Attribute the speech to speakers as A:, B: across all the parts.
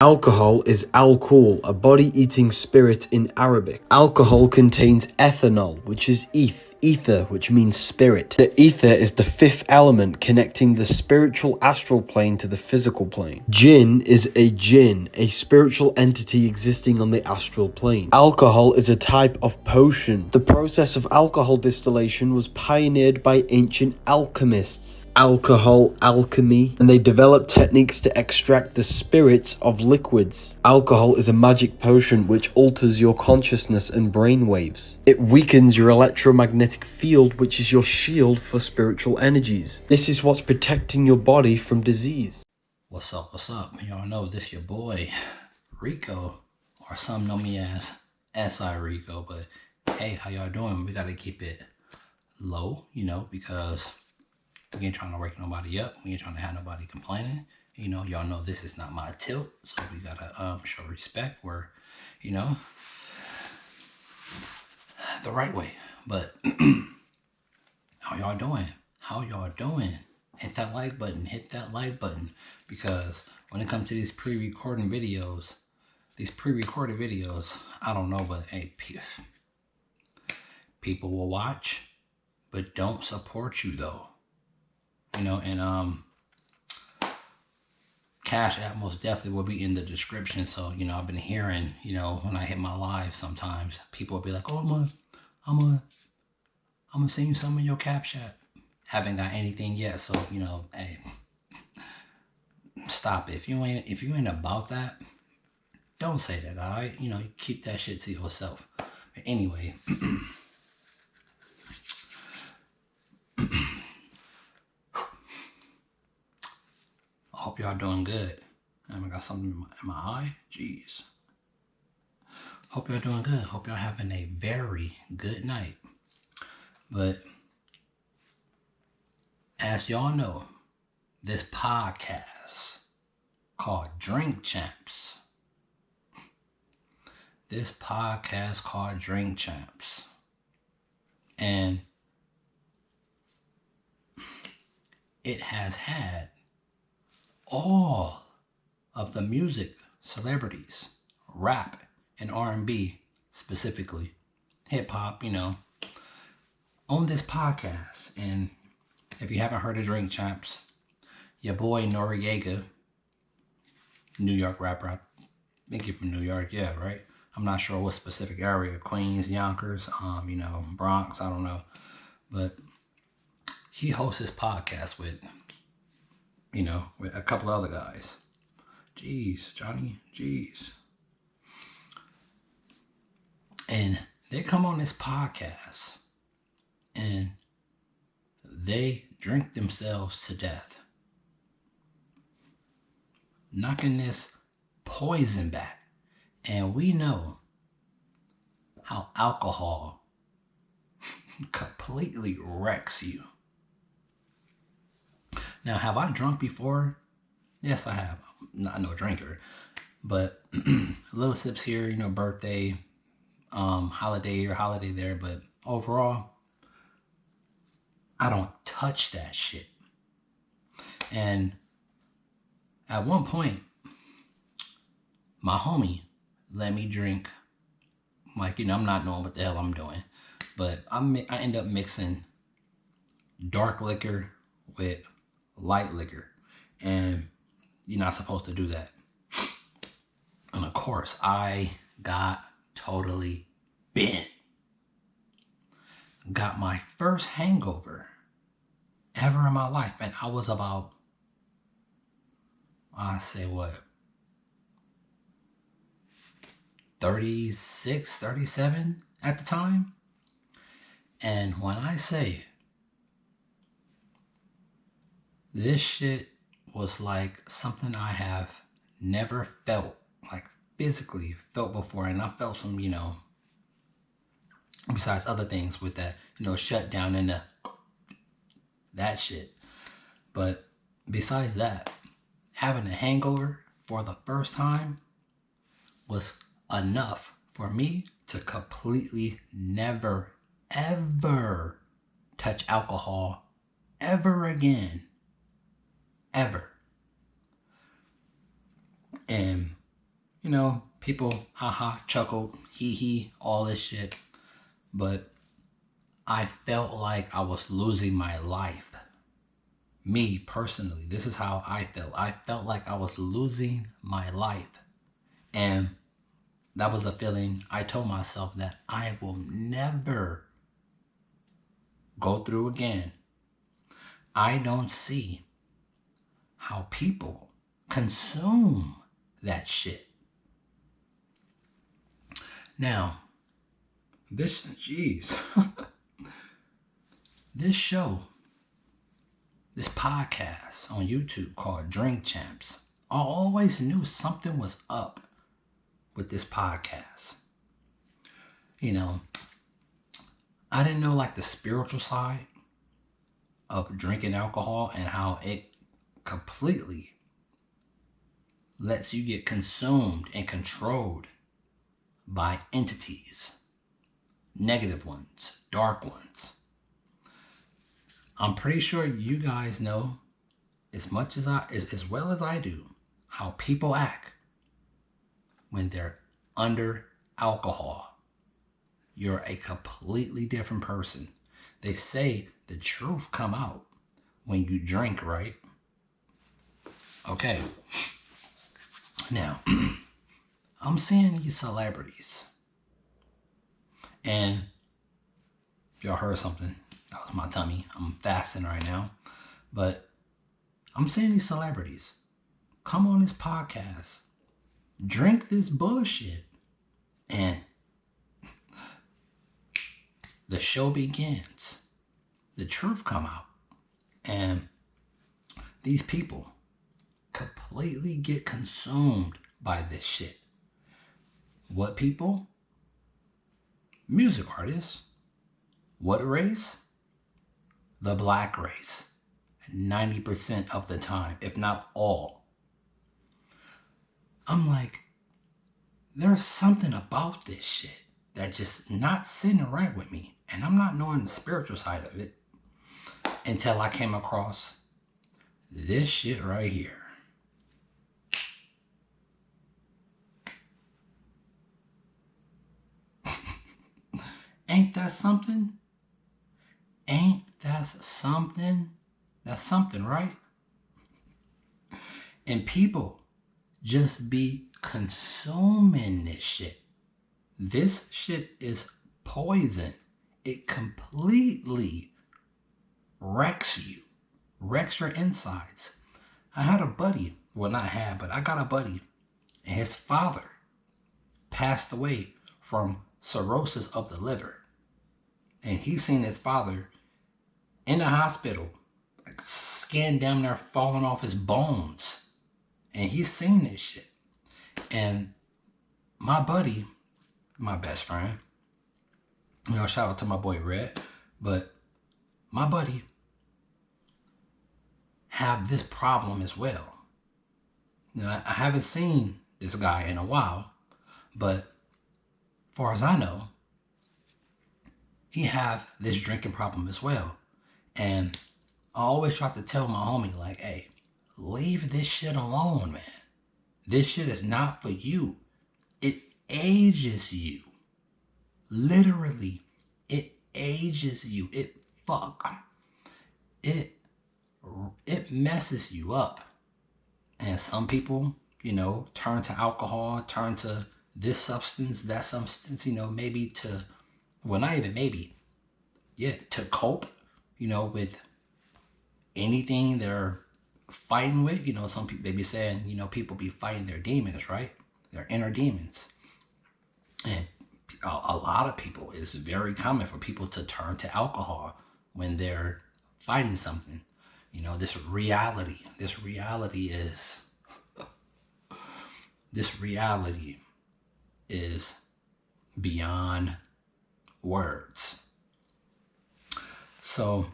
A: Alcohol is alcohol, a body-eating spirit in Arabic. Alcohol contains ethanol, which is ether, which means spirit. The ether is the fifth element connecting the spiritual astral plane to the physical plane. Jinn is a jinn, a spiritual entity existing on the astral plane. Alcohol is a type of potion. The process of alcohol distillation was pioneered by ancient alchemists. Alcohol alchemy, and they developed techniques to extract the spirits of liquids. Alcohol is a magic potion which alters your consciousness and brain waves. It weakens your electromagnetic field, which is your shield for spiritual energies. This is what's protecting your body from disease.
B: What's up? Y'all know this your boy Rico, or some know me as SI Rico, but hey, how y'all doing? We gotta keep it low, because we ain't trying to wake nobody up. We ain't trying to have nobody complaining. Y'all know this is not my tilt, so we gotta show respect where, the right way. But how y'all doing? Hit that like button, because when it comes to these pre-recorded videos, I don't know, but hey, people will watch, but don't support you though. And Cash App most definitely will be in the description. So, I've been hearing, when I hit my live, sometimes people will be like, oh, I'm gonna send you some in your Cash App. Haven't got anything yet. So, hey, stop it. If you ain't about that, don't say that, all right? Keep that shit to yourself. But anyway, I hope y'all doing good. I got something in my eye. Jeez. Hope y'all doing good. Hope y'all having a very good night. But as y'all know, this podcast called Drink Champs. And it has had all of the music celebrities, rap and R&B specifically, hip hop, on this podcast. And if you haven't heard of Drink Champs, your boy Noriega, New York rapper, I think you're from New York, yeah, right? I'm not sure what specific area, Queens, Yonkers, Bronx, I don't know. But he hosts his podcast with a couple other guys. Jeez, Johnny, jeez. And they come on this podcast and they drink themselves to death, knocking this poison back. And we know how alcohol completely wrecks you. Now, have I drunk before? Yes, I have. I'm not no drinker, but little sips here, birthday, holiday there. But overall, I don't touch that shit. And at one point, my homie let me drink, I'm not knowing what the hell I'm doing, but I end up mixing dark liquor with light liquor, and you're not supposed to do that. And of course, I got totally bent. Got my first hangover ever in my life, and I was about, 36, 37 at the time. And when I say this shit was like something I have never felt, like physically felt before. And I felt some, besides other things with that, shut down and that shit. But besides that, having a hangover for the first time was enough for me to completely never, ever touch alcohol ever again. Ever. And people, haha, chuckled, hee hee, all this shit. But I felt like I was losing my life. Me, personally, this is how I felt. I felt like I was losing my life. And that was a feeling I told myself that I will never go through again. I don't see how people consume that shit. Now, this show, this podcast on YouTube called Drink Champs, I always knew something was up with this podcast. I didn't know like the spiritual side of drinking alcohol and how it completely lets you get consumed and controlled by entities, negative ones, dark ones. I'm pretty sure you guys know as well as I do how people act when they're under alcohol. You're a completely different person. They say the truth come out when you drink, right? Okay. Now, I'm seeing these celebrities. And y'all heard something. That was my tummy. I'm fasting right now. But I'm seeing these celebrities come on this podcast, drink this bullshit, and the show begins. The truth come out. And these people completely get consumed by this shit. What people? Music artists. What race? The black race. 90% of the time, if not all. I'm like, there's something about this shit that just not sitting right with me. And I'm not knowing the spiritual side of it until I came across this shit right here. Ain't that something? Ain't that something? That's something, right? And people just be consuming this shit. This shit is poison. It completely wrecks you, wrecks your insides. I had a buddy, well, not had, but I got a buddy, and his father passed away from cirrhosis of the liver. And he seen his father in the hospital, like skin damn near falling off his bones. And he's seen this shit. And my buddy, my best friend, shout out to my boy Red, but my buddy have this problem as well. Now, I haven't seen this guy in a while, but as far as I know, he have this drinking problem as well. And I always try to tell my homie, like, hey, leave this shit alone, man. This shit is not for you. It ages you. Literally, it ages you. It messes you up. And some people, turn to alcohol, turn to this substance, that substance, maybe to, well, not even maybe, to cope, with anything they're fighting with. Some people, they be saying, people be fighting their demons, right? Their inner demons. And a lot of people, it's very common for people to turn to alcohol when they're fighting something. This reality is beyond words. So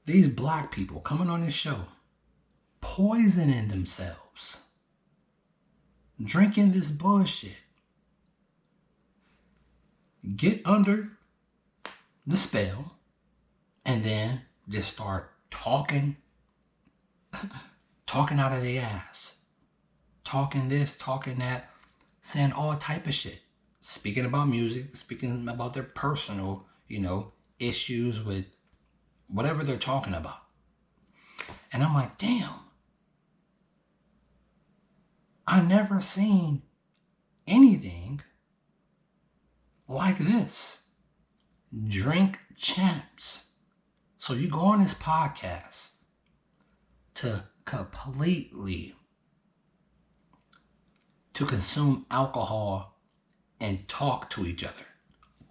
B: these black people coming on this show, poisoning themselves, drinking this bullshit, get under the spell, and then just start talking out of their ass, talking this, talking that, saying all type of shit, speaking about music, speaking about their personal, issues with whatever they're talking about. And I'm like, damn, I never seen anything like this. Drink champs. So you go on this podcast to completely to consume alcohol and talk to each other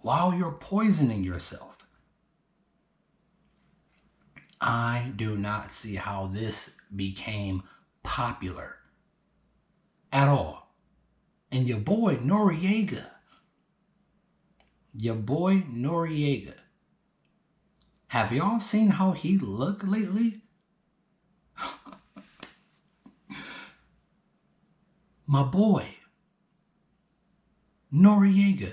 B: while you're poisoning yourself. I do not see how this became popular at all. And your boy Noriega, have y'all seen how he looked lately? My boy, Noriega,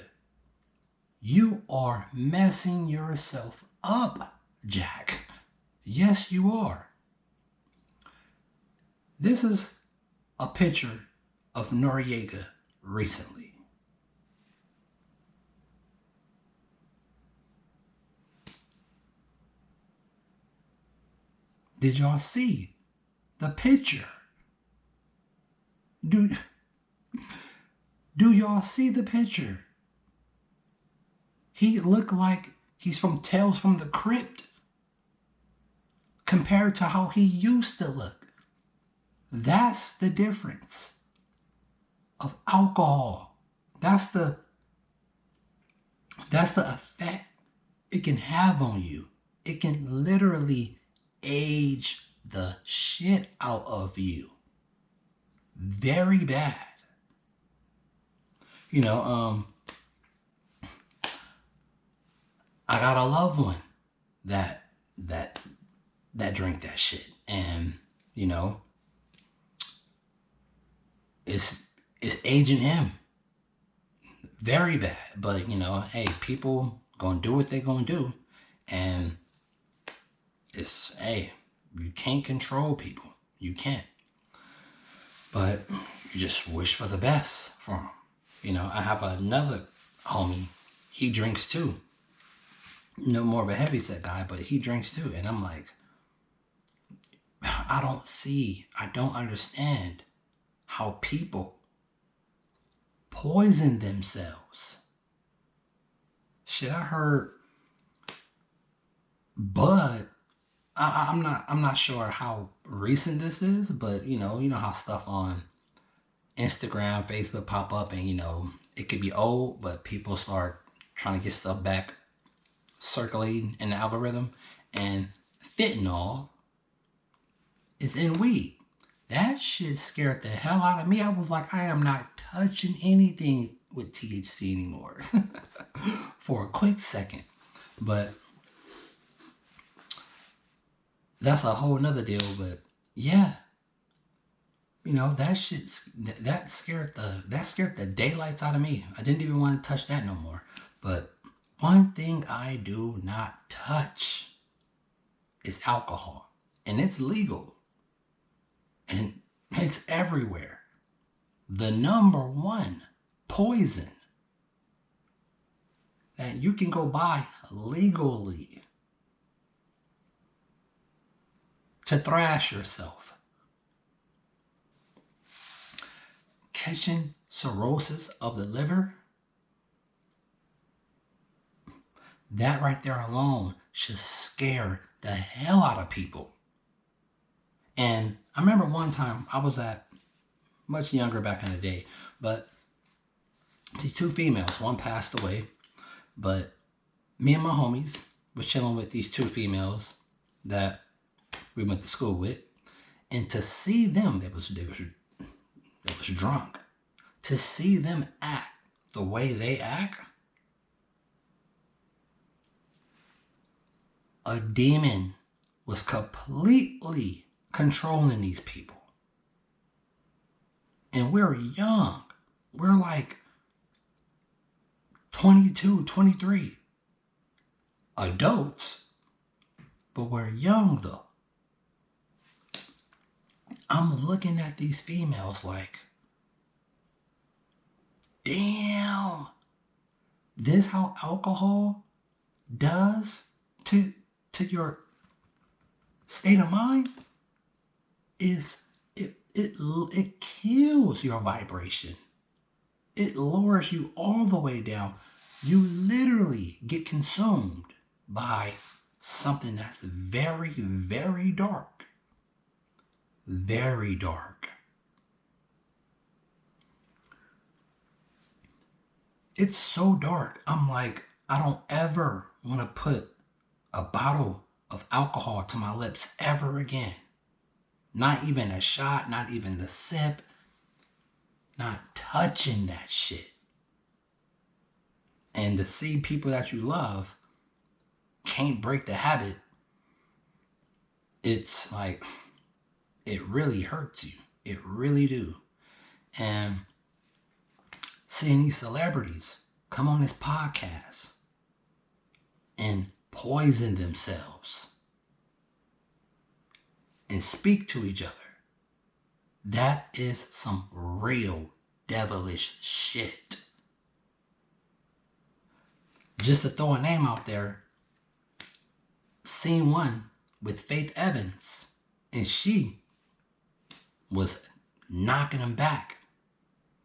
B: you are messing yourself up, Jack. Yes, you are. This is a picture of Noriega recently. Did y'all see the picture? Do y'all see the picture? He looked like he's from Tales from the Crypt compared to how he used to look. That's the difference of alcohol. That's the effect it can have on you. It can literally age the shit out of you. Very bad. I got a loved one that drank that shit, and it's aging him very bad. But hey, people gonna do what they gonna do, and you can't control people. You can't. But you just wish for the best for him. I have another homie. He drinks too. More of a heavyset guy, but he drinks too. And I'm like, I don't understand how people poison themselves. Shit, I heard Bud. I'm not sure how recent this is, but you know how stuff on Instagram, Facebook pop up, and it could be old, but people start trying to get stuff back circulating in the algorithm, and fentanyl is in weed. That shit scared the hell out of me. I was like, I am not touching anything with THC anymore for a quick second. But that's a whole nother deal. But yeah, that scared the daylights out of me. I didn't even want to touch that no more. But one thing I do not touch is alcohol, and it's legal, and it's everywhere. The number one poison that you can go buy legally to thrash yourself. Catching cirrhosis of the liver, that right there alone should scare the hell out of people. And I remember one time I was much younger back in the day, but these two females, one passed away, but me and my homies was chilling with these two females that we went to school with, and to see them, they was drunk. To see them act the way they act, a demon was completely controlling these people. And we're young. We're like 22, 23. Adults. But we're young though. I'm looking at these females like, This how alcohol does to your state of mind is it kills your vibration. It lowers you all the way down. You literally get consumed by something that's very, very dark. Very dark. It's so dark. I'm like, I don't ever want to put a bottle of alcohol to my lips ever again. Not even a shot, not even a sip. Not touching that shit. And to see people that you love can't break the habit, it's like, it really hurts you. It really do. And seeing these celebrities come on this podcast and poison themselves and speak to each other, that is some real devilish shit. Just to throw a name out there, seen one with Faith Evans, and she was knocking him back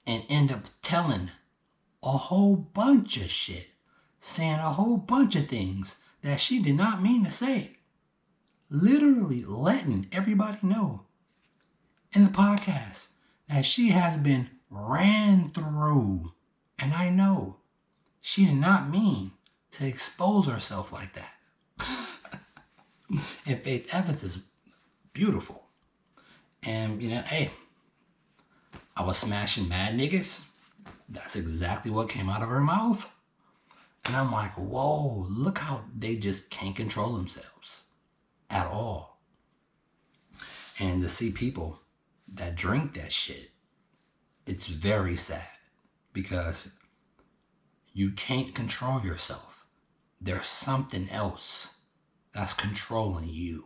B: and end up telling a whole bunch of shit, saying a whole bunch of things that she did not mean to say. Literally letting everybody know in the podcast that she has been ran through. And I know she did not mean to expose herself like that. And Faith Evans is beautiful. And, hey, I was smashing mad niggas. That's exactly what came out of her mouth. And I'm like, whoa, look how they just can't control themselves at all. And to see people that drink that shit, it's very sad because you can't control yourself. There's something else that's controlling you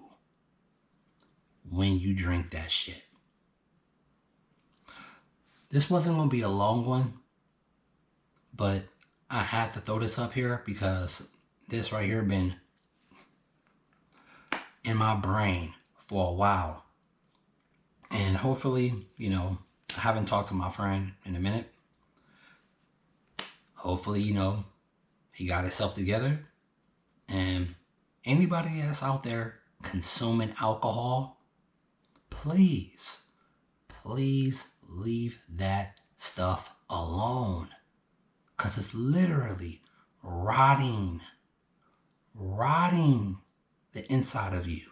B: when you drink that shit. This wasn't going to be a long one, but I had to throw this up here because this right here been in my brain for a while. And hopefully, I haven't talked to my friend in a minute. Hopefully, he got himself together. And anybody that's out there consuming alcohol, please leave that stuff alone. Because it's literally rotting the inside of you.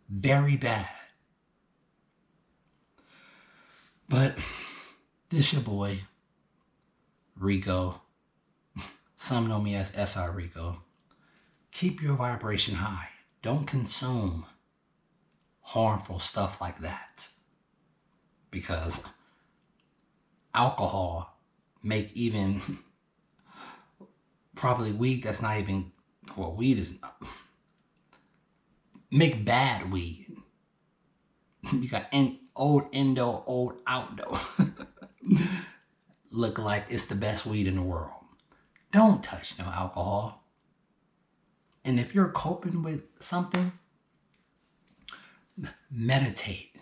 B: Very bad. But this your boy, Rico. Some know me as SI Rico. Keep your vibration high. Don't consume harmful stuff like that. Because alcohol make even probably weed that's not even, well, weed is make bad weed. You got old Indo, old outdo. Look like it's the best weed in the world. Don't touch no alcohol. And if you're coping with something, meditate.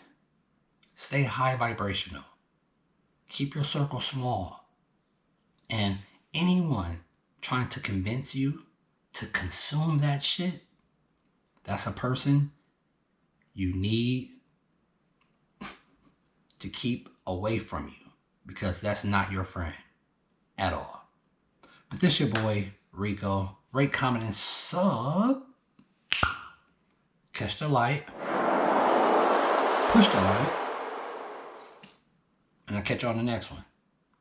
B: Stay high vibrational. Keep your circle small. And anyone trying to convince you to consume that shit, that's a person you need to keep away from you, because that's not your friend at all. But this your boy, Rico. Rate, comment, and sub. Catch the light. Push the light. And I'll catch you on the next one.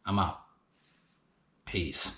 B: I'm out. Peace.